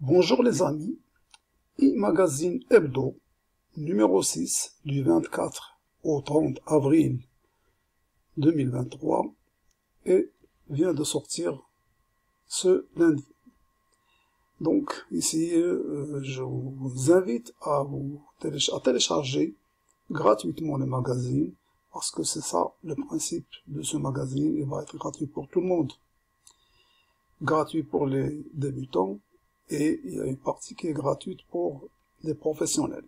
Bonjour les amis, e-magazine hebdo numéro 6 du 24 au 30 avril 2023 et vient de sortir ce lundi. Donc ici je vous invite à télécharger gratuitement le magazine parce que c'est ça le principe de ce magazine, il va être gratuit pour tout le monde. Gratuit pour les débutants et il y a une partie qui est gratuite pour les professionnels.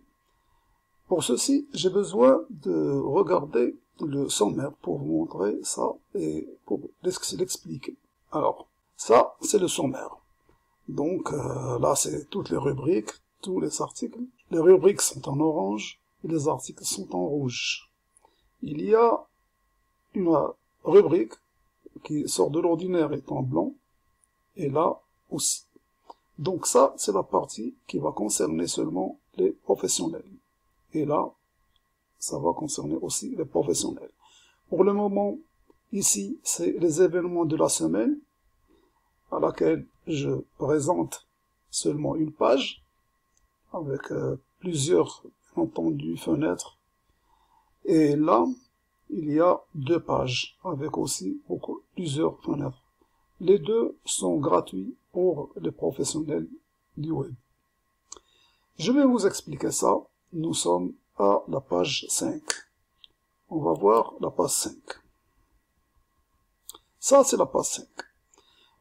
Pour ceci, j'ai besoin de regarder le sommaire pour vous montrer ça et pour l'expliquer. Alors, ça, c'est le sommaire. Donc là, c'est toutes les rubriques, tous les articles. Les rubriques sont en orange et les articles sont en rouge. Il y a une rubrique qui sort de l'ordinaire est en blanc et là aussi. Donc ça, c'est la partie qui va concerner seulement les professionnels. Et là, ça va concerner aussi les professionnels. Pour le moment, ici, c'est les événements de la semaine, à laquelle je présente seulement une page, avec plusieurs, bien entendu, fenêtres. Et là, il y a deux pages, avec aussi plusieurs fenêtres. Les deux sont gratuits pour les professionnels du web. Je vais vous expliquer ça. Nous sommes à la page 5. On va voir la page 5. Ça, c'est la page 5.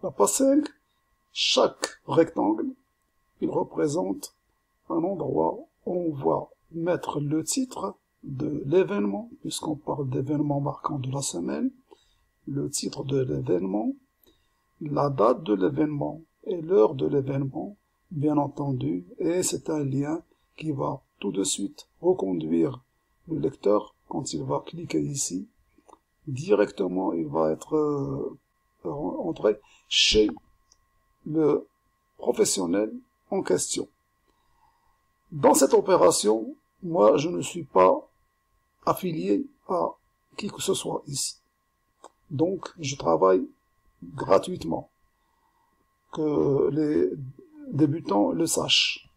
La page 5, chaque rectangle, il représente un endroit où on va mettre le titre de l'événement, puisqu'on parle d'événements marquants de la semaine, le titre de l'événement, la date de l'événement et l'heure de l'événement, bien entendu, et c'est un lien qui va tout de suite reconduire le lecteur quand il va cliquer ici. Directement, il va être entré chez le professionnel en question. Dans cette opération, moi, je ne suis pas affilié à qui que ce soit ici. Donc, je travaille gratuitement, que les débutants le sachent.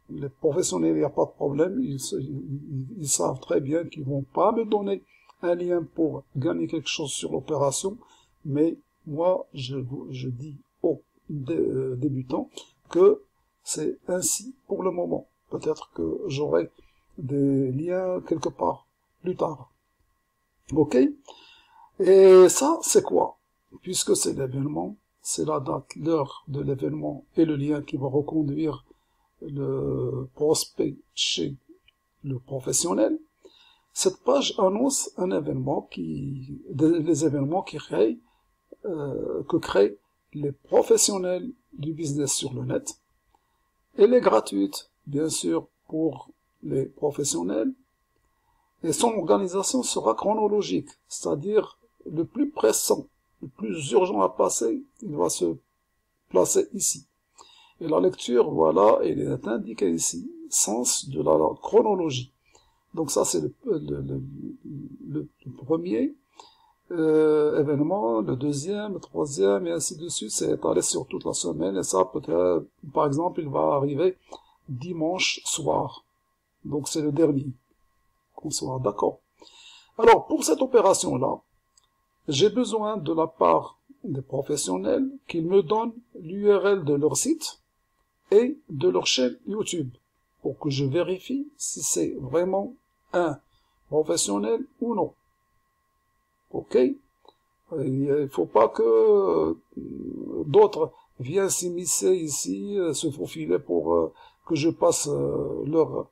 Les professionnels, il n'y a pas de problème, ils savent très bien qu'ils vont pas me donner un lien pour gagner quelque chose sur l'opération, mais moi, je dis aux débutants que c'est ainsi pour le moment. Peut-être que j'aurai des liens quelque part plus tard. Ok? Et ça, c'est quoi? Puisque c'est l'événement, c'est la date, l'heure de l'événement et le lien qui va reconduire le prospect chez le professionnel. Cette page annonce un événement les événements que créent les professionnels du business sur le net. Elle est gratuite, bien sûr, pour les professionnels. Et son organisation sera chronologique, c'est-à-dire le plus pressant, le plus urgent à passer, il va se placer ici. Et la lecture, voilà, elle est indiquée ici, sens de la chronologie. Donc ça, c'est le premier événement, le deuxième, le troisième, et ainsi de suite. C'est étalé sur toute la semaine, et ça, peut-être, par exemple, il va arriver dimanche soir. Donc c'est le dernier. Qu'on soit d'accord. Alors, pour cette opération-là, j'ai besoin de la part des professionnels qu'ils me donnent l'URL de leur site et de leur chaîne YouTube pour que je vérifie si c'est vraiment un professionnel ou non. Ok? Il ne faut pas que d'autres viennent s'immiscer ici, se faufiler pour que je passe leur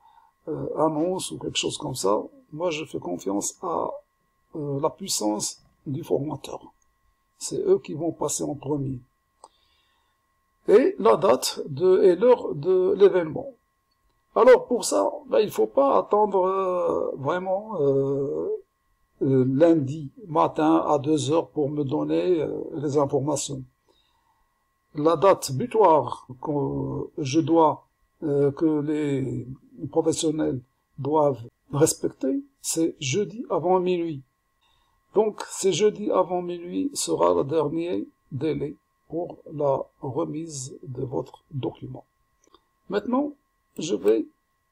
annonce ou quelque chose comme ça. Moi, je fais confiance à la puissance du formateur. C'est eux qui vont passer en premier. Et la date et l'heure de l'événement. Alors, pour ça, ben, il ne faut pas attendre vraiment lundi matin à 2 heures pour me donner les informations. La date butoir que que les professionnels doivent respecter, c'est jeudi avant minuit. Donc, c'est jeudi avant minuit sera le dernier délai pour la remise de votre document. Maintenant, je vais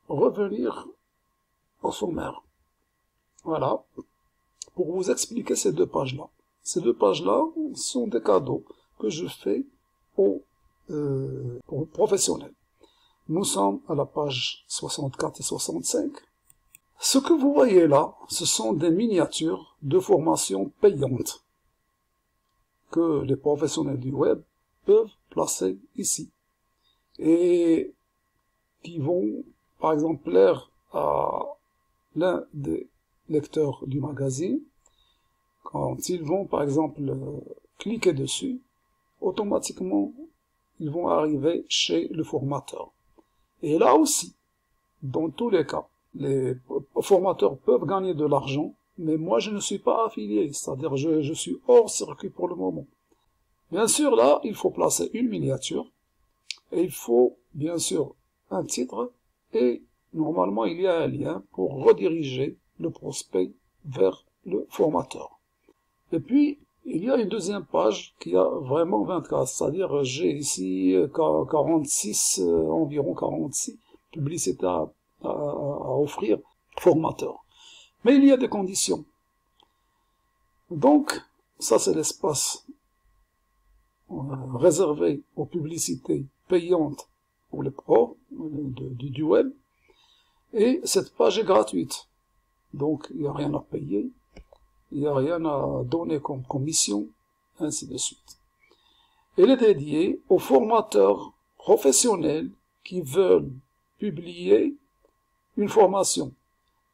revenir au sommaire. Voilà, pour vous expliquer ces deux pages-là. Ces deux pages-là sont des cadeaux que je fais aux professionnels. Nous sommes à la page 64 et 65. Ce que vous voyez là, ce sont des miniatures de formation payantes que les professionnels du web peuvent placer ici et qui vont, par exemple, plaire à l'un des lecteurs du magazine. Quand ils vont, par exemple, cliquer dessus, automatiquement, ils vont arriver chez le formateur. Et là aussi, dans tous les cas, les formateurs peuvent gagner de l'argent, mais moi je ne suis pas affilié, c'est-à-dire je suis hors circuit pour le moment. Bien sûr, là, il faut placer une miniature, et il faut, bien sûr, un titre, et normalement, il y a un lien pour rediriger le prospect vers le formateur. Et puis, il y a une deuxième page qui a vraiment 24, c'est-à-dire j'ai ici 46, environ 46 publicités à offrir formateur. Mais il y a des conditions. Donc, ça c'est l'espace réservé aux publicités payantes pour les pros du web. Et cette page est gratuite. Donc, il n'y a rien à payer. Il n'y a rien à donner comme commission, ainsi de suite. Elle est dédiée aux formateurs professionnels qui veulent publier une formation.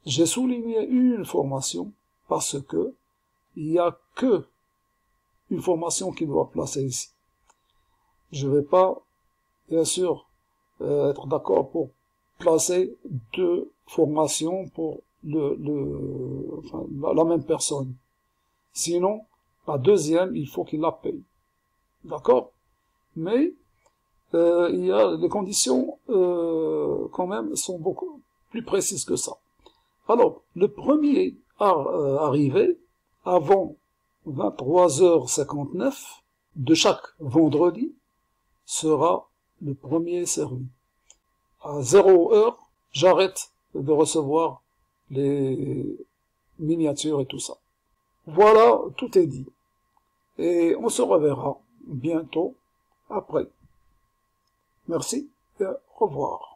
J'ai souligné une formation parce que il n'y a que une formation qui doit placer ici. Je ne vais pas, bien sûr, être d'accord pour placer deux formations pour la même personne. Sinon, la deuxième, il faut qu'il la paye. D'accord? Mais il y a les conditions quand même sont beaucoup plus précises que ça. Alors, le premier arrivé avant 23h59 de chaque vendredi sera le premier servi. À 0 heure, j'arrête de recevoir les miniatures et tout ça. Voilà, tout est dit. Et on se reverra bientôt après. Merci et au revoir.